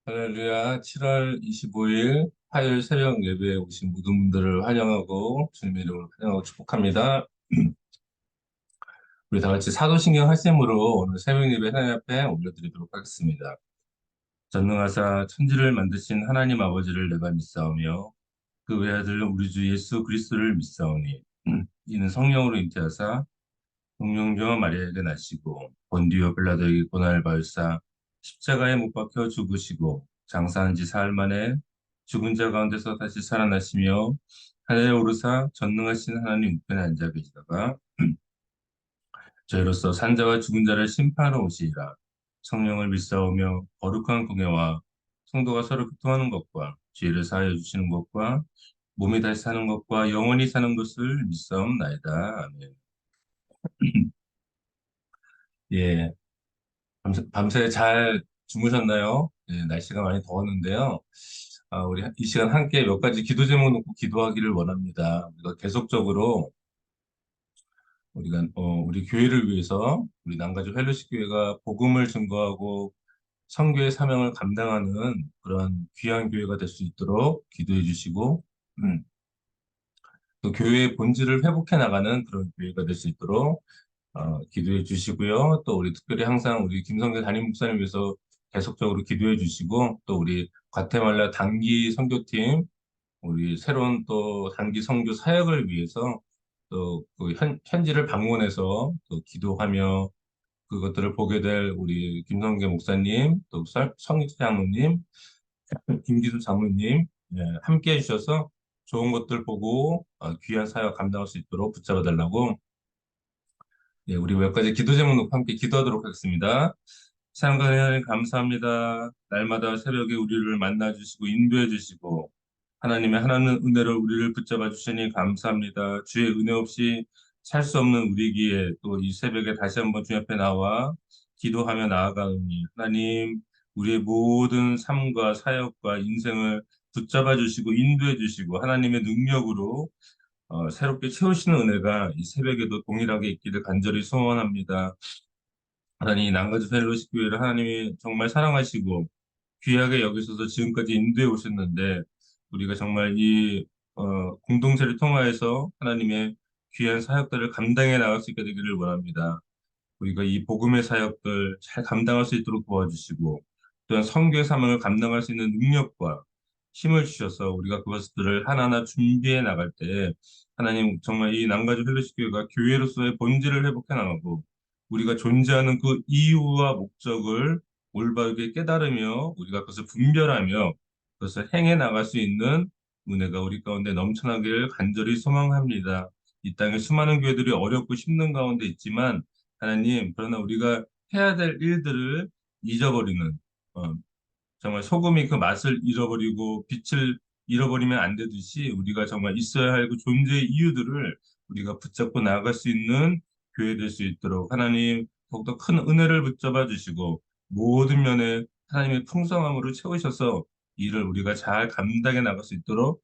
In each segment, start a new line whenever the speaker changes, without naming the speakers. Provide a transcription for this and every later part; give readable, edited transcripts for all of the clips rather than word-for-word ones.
할렐루야, 7월 25일 화요일 새벽 예배에 오신 모든 분들을 환영하고 주님의 이름으로 환영하고 축복합니다. 우리 다 같이 사도신경 할셈으로 오늘 새벽 예배 하나님 앞에 올려드리도록 하겠습니다. 전능하사 천지를 만드신 하나님 아버지를 내가 믿사오며 그 외아들 우리 주 예수 그리스도를 믿사오니 이는 성령으로 잉태하사 동정녀 마리아에게 나시고 본디오 빌라도에게 고난을 받으사 십자가에 못 박혀 죽으시고 장사한 지 사흘 만에 죽은 자 가운데서 다시 살아나시며 하늘에 오르사 전능하신 하나님 우편에 앉아 계시다가 저희로서 산자와 죽은 자를 심판하러 오시리라. 성령을 믿사오며 거룩한 공예와 성도가 서로 교통하는 것과 죄를 사하여 주시는 것과 몸이 다시 사는 것과 영원히 사는 것을 믿사옵나이다. 아멘. 예, 밤새 잘 주무셨나요? 예, 날씨가 많이 더웠는데요. 우리 이 시간 함께 몇 가지 기도 제목 놓고 기도하기를 원합니다. 우리가 계속적으로 우리 교회를 위해서 우리 남가주 펠로시 교회가 복음을 증거하고 선교의 사명을 감당하는 그런 귀한 교회가 될 수 있도록 기도해 주시고 음, 또 교회의 본질을 회복해 나가는 그런 교회가 될 수 있도록 기도해 주시고요. 또 우리 특별히 항상 우리 김성대 담임 목사님 위해서 계속적으로 기도해 주시고 또 우리 과테말라 단기 선교팀 우리 새로운 또 단기 선교 사역을 위해서 또 그 현지를 방문해서 또 기도하며 그것들을 보게 될 우리 김성계 목사님 또 성익 장로님 김기수 장로님 예, 함께 해주셔서 좋은 것들 보고 귀한 사역 감당할 수 있도록 붙잡아 달라고 예, 우리 몇 가지 기도 제목 놓고 함께 기도하도록 하겠습니다. 사랑하는 하나님 감사합니다. 날마다 새벽에 우리를 만나주시고 인도해주시고 하나님의 하나님 은혜로 우리를 붙잡아 주시니 감사합니다. 주의 은혜 없이 살 수 없는 우리기에 또 이 새벽에 다시 한번 주님 앞에 나와 기도하며 나아가오니 하나님 우리의 모든 삶과 사역과 인생을 붙잡아 주시고 인도해 주시고 하나님의 능력으로 새롭게 채우시는 은혜가 이 새벽에도 동일하게 있기를 간절히 소원합니다. 하나님, 이 남가주 펠로시 교회를 하나님이 정말 사랑하시고 귀하게 여기셔서 지금까지 인도해 오셨는데 우리가 정말 이 공동체를 통하여서 하나님의 귀한 사역들을 감당해 나갈 수 있게 되기를 원합니다. 우리가 이 복음의 사역들 잘 감당할 수 있도록 도와주시고 또한 선교의 사명을 감당할 수 있는 능력과 힘을 주셔서 우리가 그것들을 하나하나 준비해 나갈 때 하나님 정말 이 남가주 펠로시 교회가 교회로서의 본질을 회복해 나가고 우리가 존재하는 그 이유와 목적을 올바르게 깨달으며 우리가 그것을 분별하며 그것을 행해 나갈 수 있는 은혜가 우리 가운데 넘쳐나기를 간절히 소망합니다. 이 땅에 수많은 교회들이 어렵고 힘든 가운데 있지만 하나님, 그러나 우리가 해야 될 일들을 잊어버리는, 어, 정말 소금이 그 맛을 잃어버리고 빛을 잃어버리면 안 되듯이 우리가 정말 있어야 할 그 존재의 이유들을 우리가 붙잡고 나아갈 수 있는 교회 될 수 있도록 하나님 더욱더 큰 은혜를 붙잡아 주시고 모든 면에 하나님의 풍성함으로 채우셔서 이를 우리가 잘 감당해 나갈 수 있도록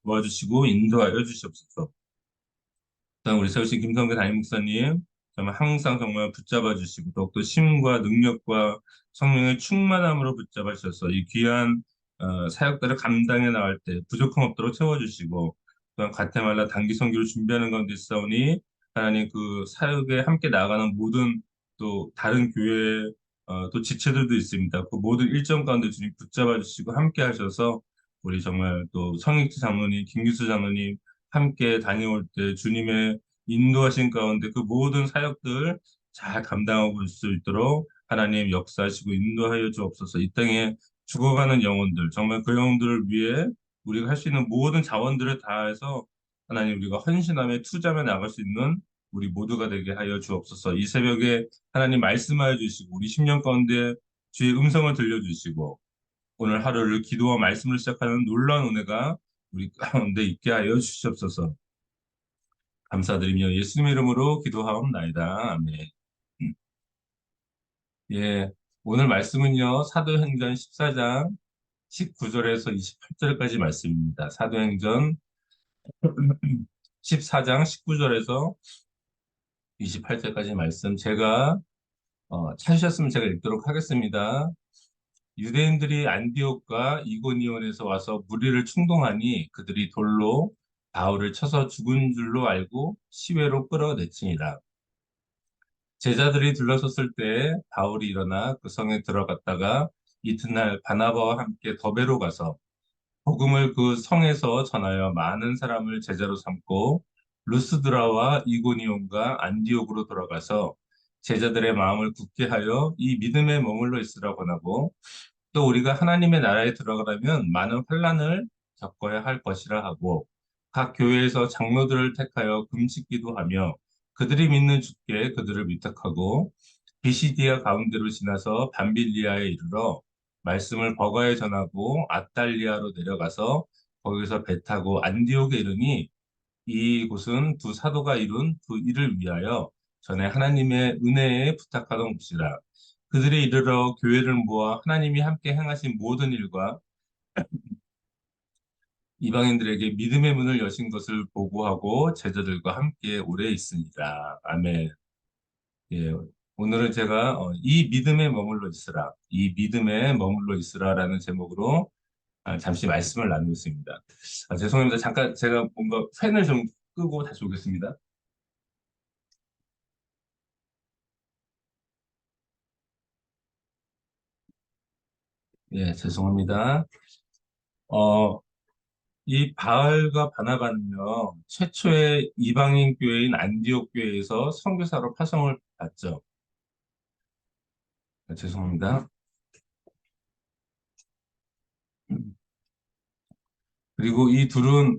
도와주시고 인도하여 주시옵소서. 일단 우리 세우신 김성배 담임 목사님 정말 항상 정말 붙잡아 주시고 더욱더 힘과 능력과 성령의 충만함으로 붙잡아 주셔서 이 귀한 사역들을 감당해 나갈 때 부족함 없도록 채워주시고 또한 과테말라 단기 선교를 준비하는 가운데 있사오니 하나님 그 사역에 함께 나아가는 모든 또 다른 교회 또 지체들도 있습니다. 그 모든 일정 가운데 주님 붙잡아 주시고 함께 하셔서 우리 정말 또 성익지 장로님, 김기수 장로님 함께 다녀올 때 주님의 인도하신 가운데 그 모든 사역들 잘 감당하고 있을 수 있도록 하나님 역사하시고 인도하여 주옵소서. 이 땅에 죽어가는 영혼들, 정말 그 영혼들을 위해 우리가 할 수 있는 모든 자원들을 다해서 하나님 우리가 헌신하며 투자하며 나갈 수 있는 우리 모두가 되게 하여 주옵소서. 이 새벽에 하나님 말씀하여 주시고 우리 심령 가운데 주의 음성을 들려주시고 오늘 하루를 기도와 말씀을 시작하는 놀라운 은혜가 우리 가운데 있게 하여 주시옵소서. 감사드리며 예수님 이름으로 기도하옵나이다. 아멘. 음. 예, 오늘 말씀은요, 사도행전 14장 19절에서 28절까지 말씀입니다. 사도행전 14장 19절에서 28절까지 말씀 제가 찾으셨으면 제가 읽도록 하겠습니다. 유대인들이 안디옥과 이고니온에서 와서 무리를 충동하니 그들이 돌로 바울을 쳐서 죽은 줄로 알고 시외로 끌어내치니라. 제자들이 들러섰을 때 바울이 일어나 그 성에 들어갔다가 이튿날 바나바와 함께 더베로 가서 복음을 그 성에서 전하여 많은 사람을 제자로 삼고 루스드라와 이고니온과 안디옥으로 돌아가서 제자들의 마음을 굳게 하여 이 믿음에 머물러 있으라 권하고, 또 우리가 하나님의 나라에 들어가려면 많은 환난을 겪어야 할 것이라 하고, 각 교회에서 장로들을 택하여 금식기도 하며 그들이 믿는 주께 그들을 위탁하고, 비시디아 가운데로 지나서 밤빌리아에 이르러 말씀을 버가에 전하고 아달리아로 내려가서 거기서 배 타고 안디옥에 이르니, 이곳은 두 사도가 이룬 그 일을 위하여 전에 하나님의 은혜에 부탁하던 곳이라. 그들이 이르러 교회를 모아 하나님이 함께 행하신 모든 일과 이방인들에게 믿음의 문을 여신 것을 보고하고 제자들과 함께 오래 있으니라. 아멘. 예, 오늘은 제가 이 믿음에 머물러 있으라, 이 믿음에 머물러 있으라라는 제목으로 잠시 말씀을 나누겠습니다. 죄송합니다. 잠깐 제가 뭔가 팬을 좀 끄고 다시 오겠습니다. 예, 죄송합니다. 어, 이 바알과 바나바는요, 최초의 이방인 교회인 안디옥 교회에서 선교사로 파송을 받죠. 죄송합니다. 그리고 이 둘은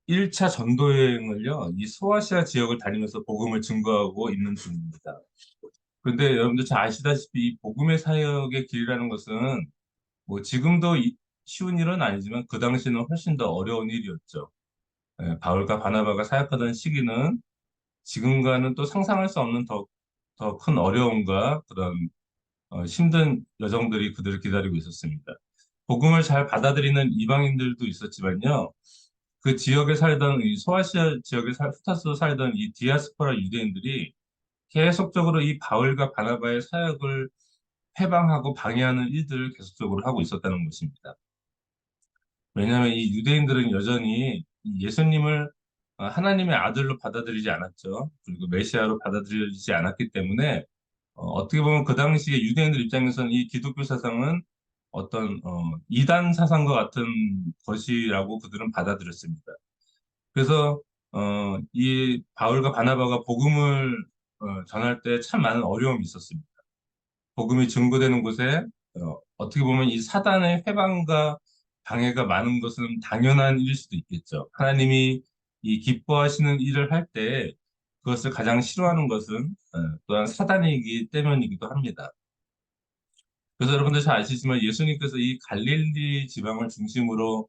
1차 전도 여행을요, 이 소아시아 지역을 다니면서 복음을 증거하고 있는 중입니다. 그런데 여러분들 잘 아시다시피 이 복음의 사역의 길이라는 것은 뭐 지금도 쉬운 일은 아니지만 그 당시는 훨씬 더 어려운 일이었죠. 예, 바울과 바나바가 사역하던 시기는 지금과는 또 상상할 수 없는 더 큰 어려움과 그런 힘든 여정들이 그들을 기다리고 있었습니다. 복음을 잘 받아들이는 이방인들도 있었지만요. 그 지역에 살던 이 소아시아 지역에 흩어서 살던 이 디아스포라 유대인들이 계속적으로 이 바울과 바나바의 사역을 해방하고 방해하는 일들을 계속적으로 하고 있었다는 것입니다. 왜냐하면 이 유대인들은 여전히 이 예수님을 하나님의 아들로 받아들이지 않았죠. 그리고 메시아로 받아들이지 않았기 때문에 떻게 보면 그 당시에 유대인들 입장에서는 이 기독교 사상은 어떤 이단 사상과 같은 것이라고 그들은 받아들였습니다. 그래서 이 바울과 바나바가 복음을 전할 때 참 많은 어려움이 있었습니다. 복음이 증거되는 곳에 떻게 보면 이 사단의 해방과 방해가 많은 것은 당연한 일일 수도 있겠죠. 하나님이 이 기뻐하시는 일을 할 때 그것을 가장 싫어하는 것은 또한 사단이기 때문이기도 합니다. 그래서 여러분들 잘 아시지만 예수님께서 이 갈릴리 지방을 중심으로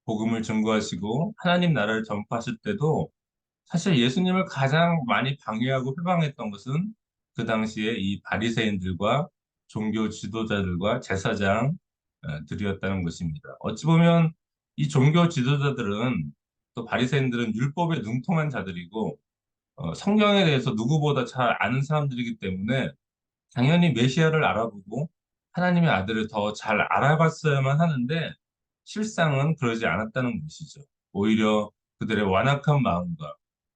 복음을 증거하시고 하나님 나라를 전파하실 때도 사실 예수님을 가장 많이 방해하고 회방했던 것은 그 당시에 이 바리새인들과 종교 지도자들과 제사장들이었다는 것입니다. 어찌 보면 이 종교 지도자들은 또 바리새인들은 율법에 능통한 자들이고 성경에 대해서 누구보다 잘 아는 사람들이기 때문에 당연히 메시아를 알아보고 하나님의 아들을 더 잘 알아봤어야만 하는데 실상은 그러지 않았다는 것이죠. 오히려 그들의 완악한 마음과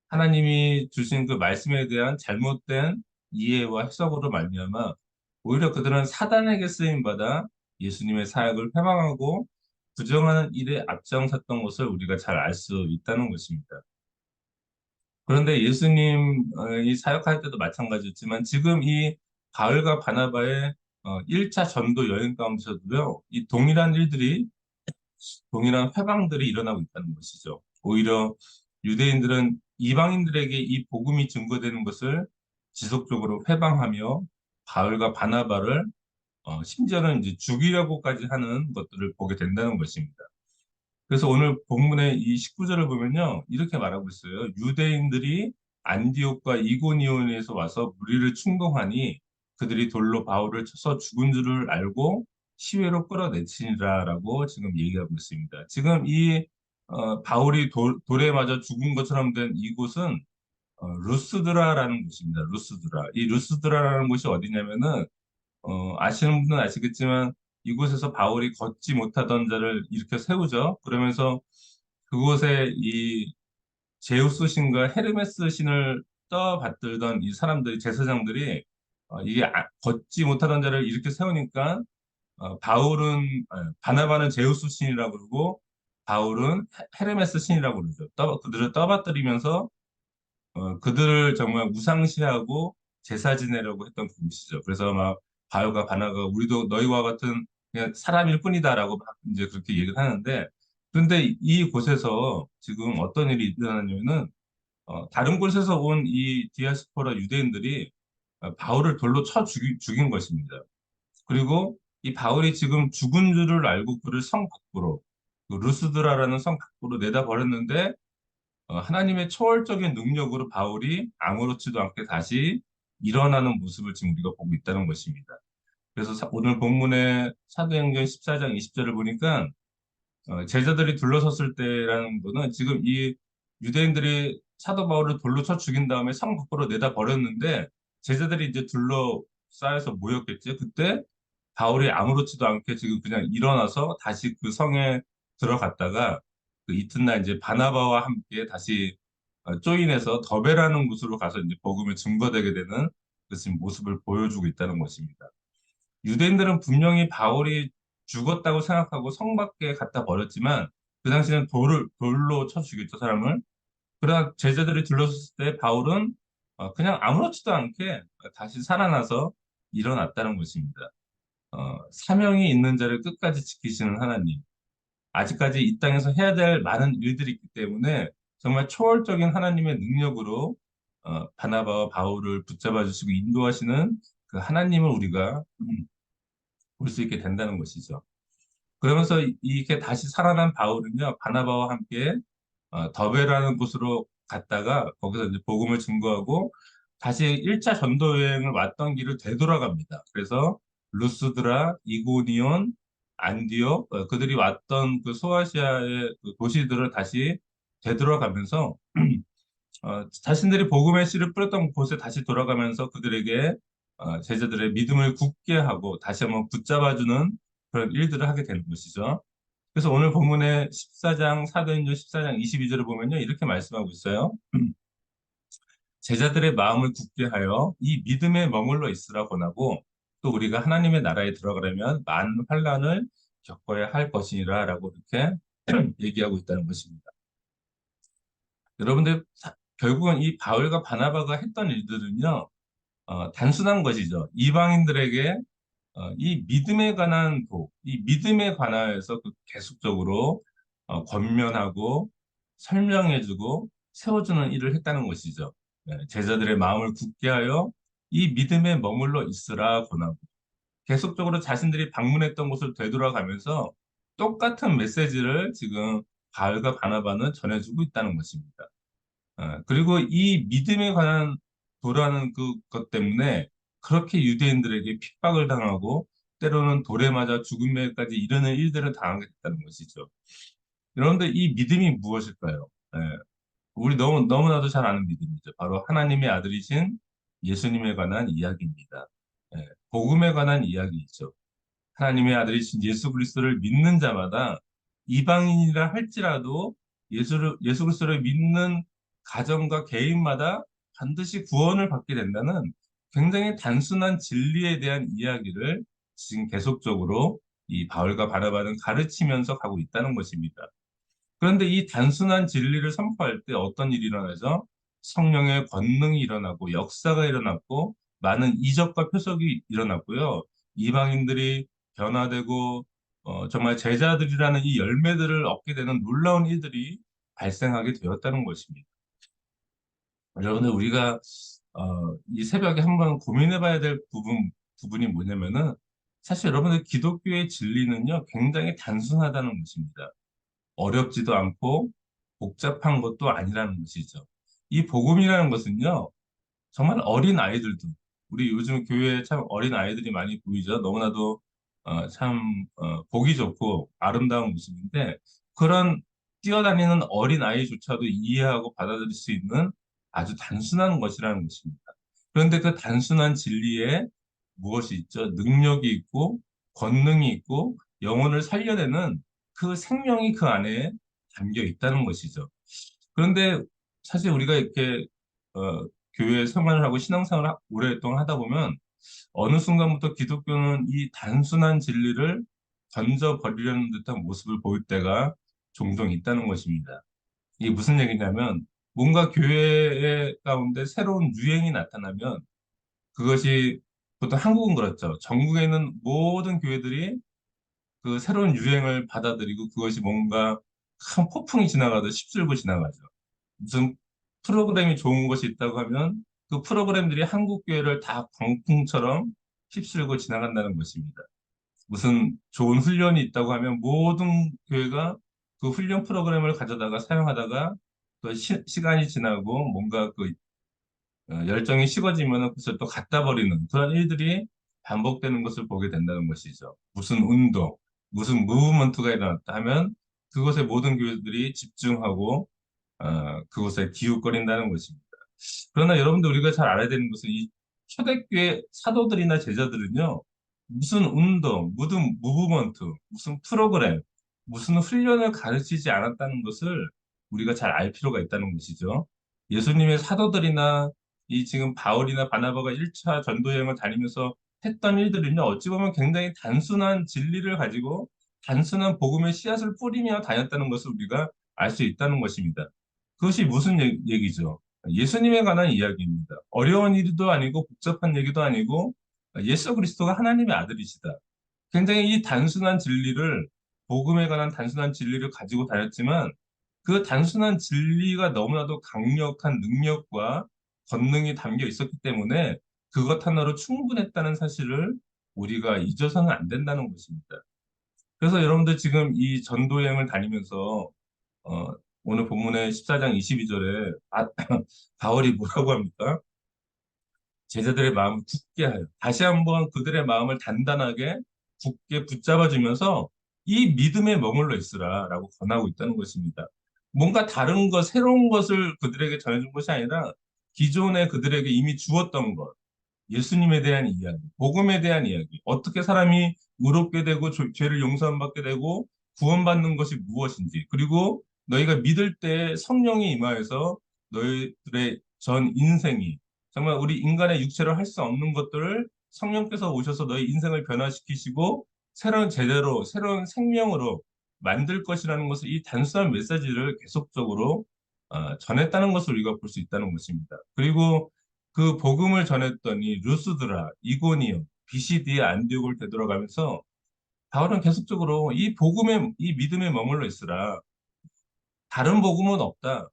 하나님이 주신 그 말씀에 대한 잘못된 이해와 해석으로 말미암아 오히려 그들은 사단에게 쓰임 받아 예수님의 사역을 회방하고 부정하는 일에 앞장섰던 것을 우리가 잘 알 수 있다는 것입니다. 그런데 예수님이 사역할 때도 마찬가지였지만 지금 이 바울과 바나바의 1차 전도 여행 가운데서도요, 이 동일한 회방들이 일어나고 있다는 것이죠. 오히려 유대인들은 이방인들에게 이 복음이 증거되는 것을 지속적으로 회방하며 바울과 바나바를 심지어는 이제 죽이려고까지 하는 것들을 보게 된다는 것입니다. 그래서 오늘 본문의 이 19절을 보면요. 이렇게 말하고 있어요. 유대인들이 안디옥과 이고니온에서 와서 무리를 충동하니 그들이 돌로 바울을 쳐서 죽은 줄을 알고 시외로 끌어내치니라라고 지금 얘기하고 있습니다. 지금 이 바울이 돌에 맞아 죽은 것처럼 된 이곳은 루스드라라는 곳입니다. 루스드라. 이 루스드라라는 곳이 어디냐면은 아시는 분은 아시겠지만 이곳에서 바울이 걷지 못하던 자를 일으켜 세우죠. 그러면서 그곳에 이 제우스 신과 헤르메스 신을 떠받들던 이 사람들이 제사장들이 이게 걷지 못하던 자를 일으켜 세우니까 바나바는 제우스 신이라고 그러고 바울은 헤르메스 신이라고 그러죠. 그들을 떠받들이면서 그들을 정말 우상시하고 제사 지내려고 했던 분이시죠. 그래서 막 바울과 바나가 우리도 너희와 같은 그냥 사람일 뿐이다라고 막 이제 그렇게 얘기를 하는데 그런데 이 곳에서 지금 어떤 일이 일어나냐면은 다른 곳에서 온 이 디아스포라 유대인들이 바울을 돌로 쳐 죽인 것입니다. 그리고 이 바울이 지금 죽은 줄을 알고 그를 성 밖으로 그 루스드라라는 성 밖으로 내다 버렸는데 하나님의 초월적인 능력으로 바울이 아무렇지도 않게 다시 일어나는 모습을 지금 우리가 보고 있다는 것입니다. 그래서 오늘 본문의 사도행전 14장 20절을 보니까 제자들이 둘러섰을 때라는 거는 지금 이 유대인들이 사도 바울을 돌로 쳐 죽인 다음에 성 밖으로 내다 버렸는데 제자들이 이제 둘러싸여서 모였겠죠. 그때 바울이 아무렇지도 않게 지금 그냥 일어나서 다시 그 성에 들어갔다가 그 이튿날 이제 바나바와 함께 다시 조인해서 더베라는 곳으로 가서 이제 복음을 증거되게 되는 그 지금 모습을 보여주고 있다는 것입니다. 유대인들은 분명히 바울이 죽었다고 생각하고 성 밖에 갖다 버렸지만 그 당시에는 돌로 쳐 죽였죠, 사람을. 그러나 제자들이 둘러섰을 때 바울은 그냥 아무렇지도 않게 다시 살아나서 일어났다는 것입니다. 사명이 있는 자를 끝까지 지키시는 하나님. 아직까지 이 땅에서 해야 될 많은 일들이 있기 때문에 정말 초월적인 하나님의 능력으로 바나바와 바울을 붙잡아 주시고 인도하시는 그 하나님을 우리가 볼 수 있게 된다는 것이죠. 그러면서 이렇게 다시 살아난 바울은요, 바나바와 함께 더베라는 곳으로 갔다가 거기서 이제 복음을 증거하고 다시 1차 전도 여행을 왔던 길을 되돌아갑니다. 그래서 루스드라, 이고니온, 안디옥 그들이 왔던 그 소아시아의 그 도시들을 다시 되돌아가면서 자신들이 복음의 씨를 뿌렸던 곳에 다시 돌아가면서 그들에게 제자들의 믿음을 굳게 하고 다시 한번 붙잡아주는 그런 일들을 하게 되는 것이죠. 그래서 오늘 본문의 14장, 사도행전 14장 22절을 보면요. 이렇게 말씀하고 있어요. 제자들의 마음을 굳게 하여 이 믿음에 머물러 있으라 권하고 또 우리가 하나님의 나라에 들어가려면 많은 환난을 겪어야 할 것이니라 라고 이렇게 얘기하고 있다는 것입니다. 여러분들 결국은 이 바울과 바나바가 했던 일들은요. 단순한 것이죠. 이방인들에게 이 믿음에 관한 이 믿음에 관하여서 그 계속적으로 권면하고 설명해주고 세워주는 일을 했다는 것이죠. 제자들의 마음을 굳게 하여 이 믿음에 머물러 있으라 권하고 계속적으로 자신들이 방문했던 곳을 되돌아가면서 똑같은 메시지를 지금 바울과 바나바는 전해주고 있다는 것입니다. 그리고 이 믿음에 관한 도라는 그것 때문에 그렇게 유대인들에게 핍박을 당하고 때로는 돌에 맞아 죽음에까지 이르는 일들을 당하게 됐다는 것이죠. 여러분들 이 믿음이 무엇일까요? 우리 너무나도 잘 아는 믿음이죠. 바로 하나님의 아들이신 예수님에 관한 이야기입니다. 복음에 관한 이야기이죠. 하나님의 아들이신 예수 그리스도를 믿는 자마다 이방인이라 할지라도 예수 그리스도를 믿는 가정과 개인마다 반드시 구원을 받게 된다는 굉장히 단순한 진리에 대한 이야기를 지금 계속적으로 이 바울과 바나바는 가르치면서 가고 있다는 것입니다. 그런데 이 단순한 진리를 선포할 때 어떤 일이 일어나죠? 성령의 권능이 일어나고 역사가 일어났고 많은 이적과 표적이 일어났고요. 이방인들이 변화되고 정말 제자들이라는 이 열매들을 얻게 되는 놀라운 일들이 발생하게 되었다는 것입니다. 여러분들 우리가 이 새벽에 한번 고민해 봐야 될 부분이 뭐냐면은 사실 여러분들 기독교의 진리는요 굉장히 단순하다는 것입니다. 어렵지도 않고 복잡한 것도 아니라는 것이죠. 이 복음이라는 것은요, 정말 어린 아이들도, 우리 요즘 교회에 참 어린 아이들이 많이 보이죠. 너무나도 참 보기 좋고 아름다운 모습인데, 그런 뛰어다니는 어린 아이조차도 이해하고 받아들일 수 있는 아주 단순한 것이라는 것입니다. 그런데 그 단순한 진리에 무엇이 있죠? 능력이 있고 권능이 있고 영혼을 살려내는 그 생명이 그 안에 담겨 있다는 것이죠. 그런데 사실 우리가 이렇게 교회 생활을 하고 신앙생활을 오랫동안 하다 보면 어느 순간부터 기독교는 이 단순한 진리를 던져버리려는 듯한 모습을 보일 때가 종종 있다는 것입니다. 이게 무슨 얘기냐면 뭔가 교회 가운데 새로운 유행이 나타나면 그것이 보통 한국은 그렇죠. 전국에 있는 모든 교회들이 그 새로운 유행을 받아들이고 그것이 뭔가 큰 폭풍이 지나가듯 휩쓸고 지나가죠. 무슨 프로그램이 좋은 것이 있다고 하면 그 프로그램들이 한국 교회를 다 광풍처럼 휩쓸고 지나간다는 것입니다. 무슨 좋은 훈련이 있다고 하면 모든 교회가 그 훈련 프로그램을 가져다가 사용하다가 또 시간이 지나고 뭔가 그 열정이 식어지면 그것을 또 갖다 버리는 그런 일들이 반복되는 것을 보게 된다는 것이죠. 무슨 운동, 무슨 무브먼트가 일어났다 하면 그것에 모든 교회들이 집중하고 그것에 기웃거린다는 것입니다. 그러나 여러분들 우리가 잘 알아야 되는 것은 이 초대교회 사도들이나 제자들은요, 무슨 운동, 무슨 무브먼트, 무슨 프로그램, 무슨 훈련을 가르치지 않았다는 것을 우리가 잘 알 필요가 있다는 것이죠. 예수님의 사도들이나 이 지금 바울이나 바나바가 1차 전도 여행을 다니면서 했던 일들은요, 어찌 보면 굉장히 단순한 진리를 가지고 단순한 복음의 씨앗을 뿌리며 다녔다는 것을 우리가 알 수 있다는 것입니다. 그것이 무슨 얘기죠? 예수님에 관한 이야기입니다. 어려운 일도 아니고 복잡한 얘기도 아니고 예수 그리스도가 하나님의 아들이시다. 굉장히 이 단순한 진리를 복음에 관한 단순한 진리를 가지고 다녔지만 그 단순한 진리가 너무나도 강력한 능력과 권능이 담겨 있었기 때문에 그것 하나로 충분했다는 사실을 우리가 잊어서는 안 된다는 것입니다. 그래서 여러분들 지금 이 전도여행을 다니면서 어, 오늘 본문의 14장 22절에 바울이 뭐라고 합니까? 제자들의 마음을 굳게 하여 다시 한번 그들의 마음을 단단하게 굳게 붙잡아주면서 이 믿음에 머물러 있으라라고 권하고 있다는 것입니다. 뭔가 다른 것, 새로운 것을 그들에게 전해준 것이 아니라 기존에 그들에게 이미 주었던 것, 예수님에 대한 이야기, 복음에 대한 이야기, 어떻게 사람이 의롭게 되고 죄를 용서받게 되고 구원받는 것이 무엇인지, 그리고 너희가 믿을 때 성령이 임하여서 너희들의 전 인생이 정말 우리 인간의 육체로 할 수 없는 것들을 성령께서 오셔서 너희 인생을 변화시키시고 새로운 제대로, 새로운 생명으로 만들 것이라는 것을 이 단순한 메시지를 계속적으로 전했다는 것을 우리가 볼 수 있다는 것입니다. 그리고 그 복음을 전했더니 루스드라, 이고니움, 비시디에 안디옥을 되돌아가면서 바울은 계속적으로 이 복음에 이 믿음에 머물러 있으라. 다른 복음은 없다.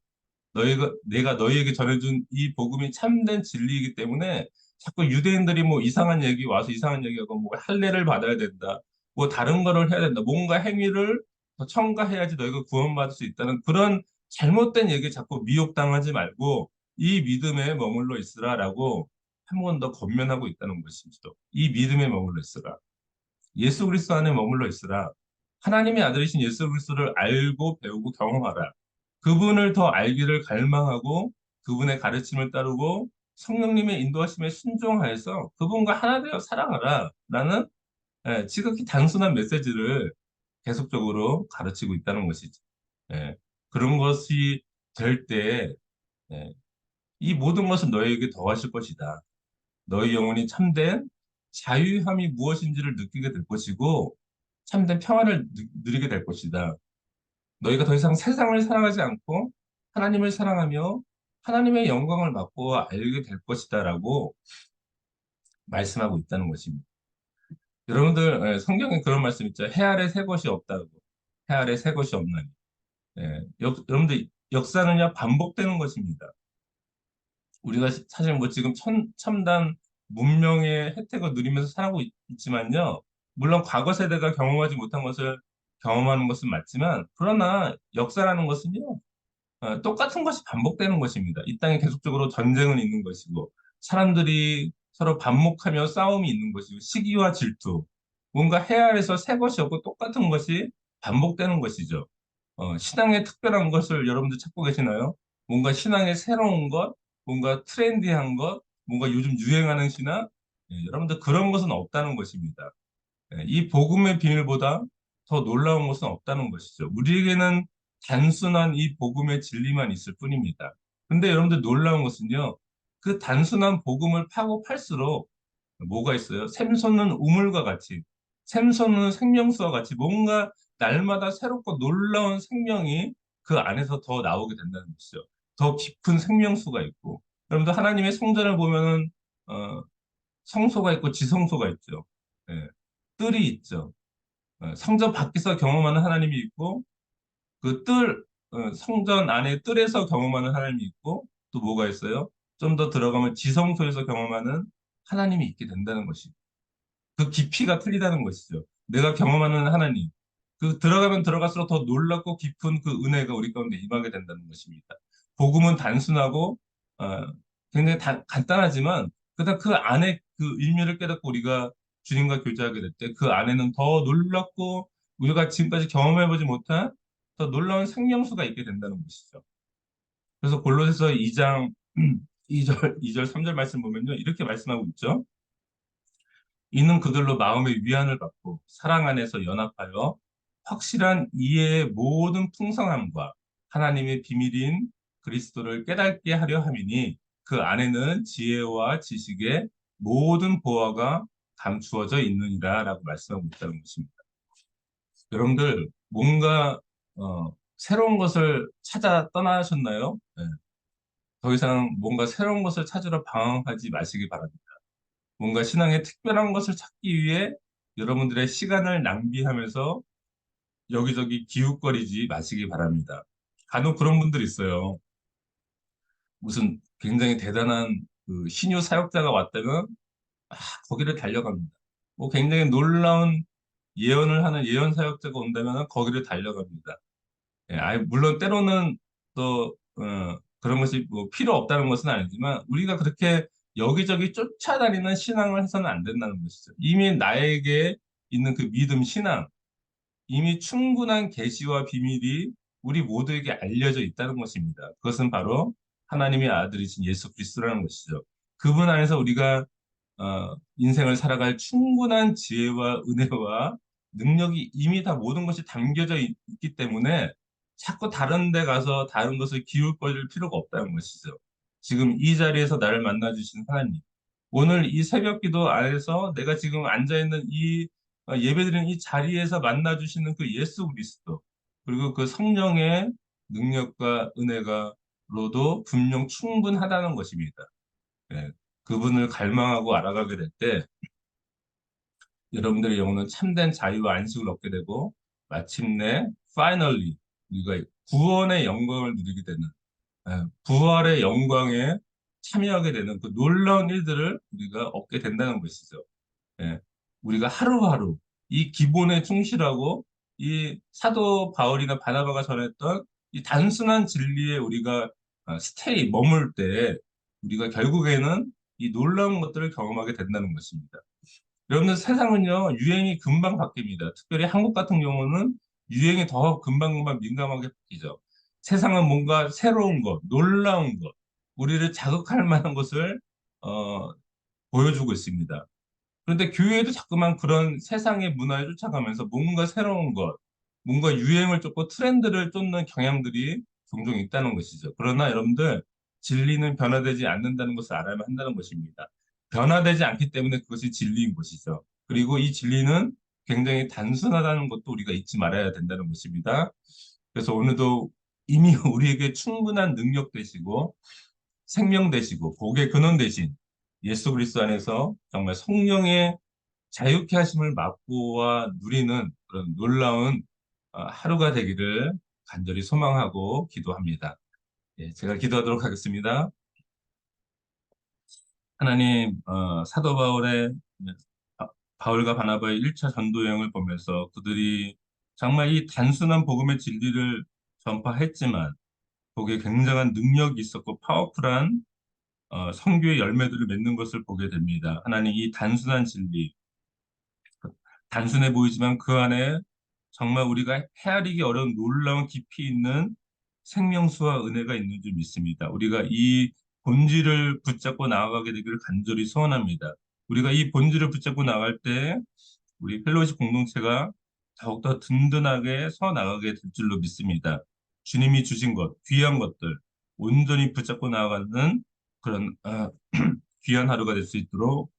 너희가 내가 너희에게 전해준 이 복음이 참된 진리이기 때문에 자꾸 유대인들이 뭐 이상한 얘기 와서 이상한 얘기하고 뭐 할례를 받아야 된다. 뭐 다른 거를 해야 된다. 뭔가 행위를 더 첨가해야지 너희가 구원받을 수 있다는 그런 잘못된 얘기 자꾸 미혹당하지 말고 이 믿음에 머물러 있으라라고 한 번 더 권면하고 있다는 것이죠. 이 믿음에 머물러 있으라. 예수 그리스도 안에 머물러 있으라. 하나님의 아들이신 예수 그리스도를 알고 배우고 경험하라. 그분을 더 알기를 갈망하고 그분의 가르침을 따르고 성령님의 인도하심에 순종하여서 그분과 하나 되어 살아가라. 라는 지극히 단순한 메시지를 계속적으로 가르치고 있다는 것이죠. 예, 그런 것이 될 때, 예, 이 모든 것은 너희에게 더하실 것이다. 너희 영혼이 참된 자유함이 무엇인지를 느끼게 될 것이고 참된 평안을 누리게 될 것이다. 너희가 더 이상 세상을 사랑하지 않고 하나님을 사랑하며 하나님의 영광을 맛보아 알게 될 것이다라고 말씀하고 있다는 것입니다. 여러분들 성경에 그런 말씀 있죠. 해 아래 새 것이 없다고. 해 아래 새 것이 없나니. 여러분들 역사는요 반복되는 것입니다. 우리가 사실 뭐 지금 첨단 문명의 혜택을 누리면서 살고 있지만요. 물론 과거 세대가 경험하지 못한 것을 경험하는 것은 맞지만, 그러나 역사라는 것은요, 똑같은 것이 반복되는 것입니다. 이 땅에 계속적으로 전쟁은 있는 것이고, 사람들이 서로 반목하며 싸움이 있는 것이고, 시기와 질투, 뭔가 해 아래서 새 것이 없고 똑같은 것이 반복되는 것이죠. 신앙의 특별한 것을 여러분들 찾고 계시나요? 뭔가 신앙의 새로운 것, 뭔가 트렌디한 것, 뭔가 요즘 유행하는 신앙? 여러분들 그런 것은 없다는 것입니다. 이 복음의 비밀보다 더 놀라운 것은 없다는 것이죠. 우리에게는 단순한 이 복음의 진리만 있을 뿐입니다. 근데 여러분들 놀라운 것은요, 그 단순한 복음을 파고 팔수록 뭐가 있어요? 샘솟는 우물과 같이, 샘솟는 생명수와 같이 뭔가 날마다 새롭고 놀라운 생명이 그 안에서 더 나오게 된다는 것이죠. 더 깊은 생명수가 있고, 여러분들 하나님의 성전을 보면은 성소가 있고 지성소가 있죠. 예, 뜰이 있죠. 성전 밖에서 경험하는 하나님이 있고 그 성전 안에 뜰에서 경험하는 하나님이 있고 또 뭐가 있어요? 좀 더 들어가면 지성소에서 경험하는 하나님이 있게 된다는 것이 그 깊이가 틀리다는 것이죠. 내가 경험하는 하나님. 그 들어가면 들어갈수록 더 놀랍고 깊은 그 은혜가 우리 가운데 임하게 된다는 것입니다. 복음은 단순하고 어, 굉장히 간단하지만 그다음 그 안에 그 의미를 깨닫고 우리가 주님과 교제하게 될 때 그 안에는 더 놀랍고 우리가 지금까지 경험해보지 못한 더 놀라운 생명수가 있게 된다는 것이죠. 그래서 골로새서 2장 2절 3절 말씀 보면요. 이렇게 말씀하고 있죠. 이는 그들로 마음의 위안을 받고 사랑 안에서 연합하여 확실한 이해의 모든 풍성함과 하나님의 비밀인 그리스도를 깨닫게 하려 함이니 그 안에는 지혜와 지식의 모든 보화가 감추어져 있느니라 라고 말씀하고 있다는 것입니다. 여러분들 뭔가 새로운 것을 찾아 떠나셨나요? 네. 더 이상 뭔가 새로운 것을 찾으러 방황하지 마시기 바랍니다. 뭔가 신앙의 특별한 것을 찾기 위해 여러분들의 시간을 낭비하면서 여기저기 기웃거리지 마시기 바랍니다. 간혹 그런 분들 있어요. 무슨 굉장히 대단한 그 신유 사역자가 왔다면 거기를 달려갑니다. 뭐 굉장히 놀라운 예언을 하는 예언 사역자가 온다면 거기를 달려갑니다. 예, 물론 때로는 또 그런 것이 뭐 필요 없다는 것은 아니지만 우리가 그렇게 여기저기 쫓아다니는 신앙을 해서는 안 된다는 것이죠. 이미 나에게 있는 그 믿음, 신앙, 이미 충분한 계시와 비밀이 우리 모두에게 알려져 있다는 것입니다. 그것은 바로 하나님의 아들이신 예수 그리스도라는 것이죠. 그분 안에서 우리가 인생을 살아갈 충분한 지혜와 은혜와 능력이 이미 다 모든 것이 담겨져 있기 때문에 자꾸 다른 데 가서 다른 것을 기울거릴 필요가 없다는 것이죠. 지금 이 자리에서 나를 만나주신 하나님. 오늘 이 새벽 기도 안에서 내가 지금 앉아있는 이 예배드리는 이 자리에서 만나주시는 그 예수 그리스도 그리고 그 성령의 능력과 은혜가로도 분명 충분하다는 것입니다. 예, 그분을 갈망하고 알아가게 될 때 여러분들의 영혼은 참된 자유와 안식을 얻게 되고 마침내 finally 우리가 구원의 영광을 누리게 되는 부활의 영광에 참여하게 되는 그 놀라운 일들을 우리가 얻게 된다는 것이죠. 예, 우리가 하루하루 이 기본에 충실하고 이 사도 바울이나 바나바가 전했던 이 단순한 진리에 우리가 스테이 머물 때 우리가 결국에는 이 놀라운 것들을 경험하게 된다는 것입니다. 여러분들 세상은요 유행이 금방 바뀝니다. 특별히 한국 같은 경우는 유행이 더 금방금방 민감하게 바뀌죠. 세상은 뭔가 새로운 것, 놀라운 것, 우리를 자극할 만한 것을 어, 보여주고 있습니다. 그런데 교회도 자꾸만 그런 세상의 문화에 쫓아가면서 뭔가 새로운 것, 뭔가 유행을 쫓고 트렌드를 쫓는 경향들이 종종 있다는 것이죠. 그러나 여러분들, 진리는 변화되지 않는다는 것을 알아야만 한다는 것입니다. 변화되지 않기 때문에 그것이 진리인 것이죠. 그리고 이 진리는 굉장히 단순하다는 것도 우리가 잊지 말아야 된다는 것입니다. 그래서 오늘도 이미 우리에게 충분한 능력 되시고 생명 되시고 복의 근원 되신 예수 그리스도 안에서 정말 성령의 자유케 하심을 맛보아 누리는 그런 놀라운 하루가 되기를 간절히 소망하고 기도합니다. 예, 제가 기도하도록 하겠습니다. 하나님, 사도 바울의 바울과 바나바의 1차 전도 여행을 보면서 그들이 정말 이 단순한 복음의 진리를 전파했지만 거기에 굉장한 능력이 있었고 파워풀한 선교의 열매들을 맺는 것을 보게 됩니다. 하나님, 이 단순한 진리, 단순해 보이지만 그 안에 정말 우리가 헤아리기 어려운 놀라운 깊이 있는 생명수와 은혜가 있는 줄 믿습니다. 우리가 이 본질을 붙잡고 나아가게 되기를 간절히 소원합니다. 우리가 이 본질을 붙잡고 나갈 때 우리 펠로시 공동체가 더욱더 든든하게 서 나가게 될 줄로 믿습니다. 주님이 주신 것, 귀한 것들 온전히 붙잡고 나아가는 그런 귀한 하루가 될 수 있도록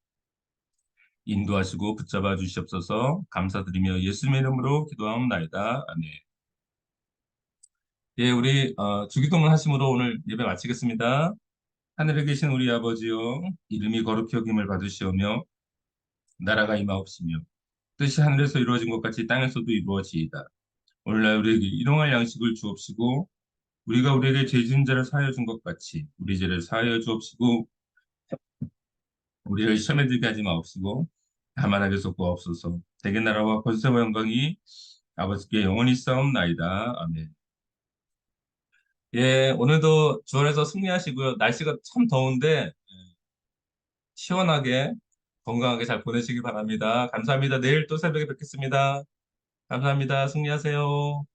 인도하시고 붙잡아 주시옵소서. 감사드리며 예수님의 이름으로 기도하옵나이다. 아멘. 예, 우리 주기도문 하심으로 오늘 예배 마치겠습니다. 하늘에 계신 우리 아버지여, 이름이 거룩히 여김을 받으시오며 나라가 임하옵시며 뜻이 하늘에서 이루어진 것 같이 땅에서도 이루어지이다. 오늘날 우리에게 일용할 양식을 주옵시고 우리가 우리에게 죄 지은 자를 사하여 준 것 같이 우리 죄를 사하여 주옵시고 우리를 시험에 들게 하지 마옵시고 다만 하게 속고옵소서. 대개 나라와 권세와 영광이 아버지께 영원히 싸움나이다. 아멘. 예, 오늘도 주원에서 승리하시고요. 날씨가 참 더운데 시원하게 건강하게 잘 보내시기 바랍니다. 감사합니다. 내일 또 새벽에 뵙겠습니다. 감사합니다. 승리하세요.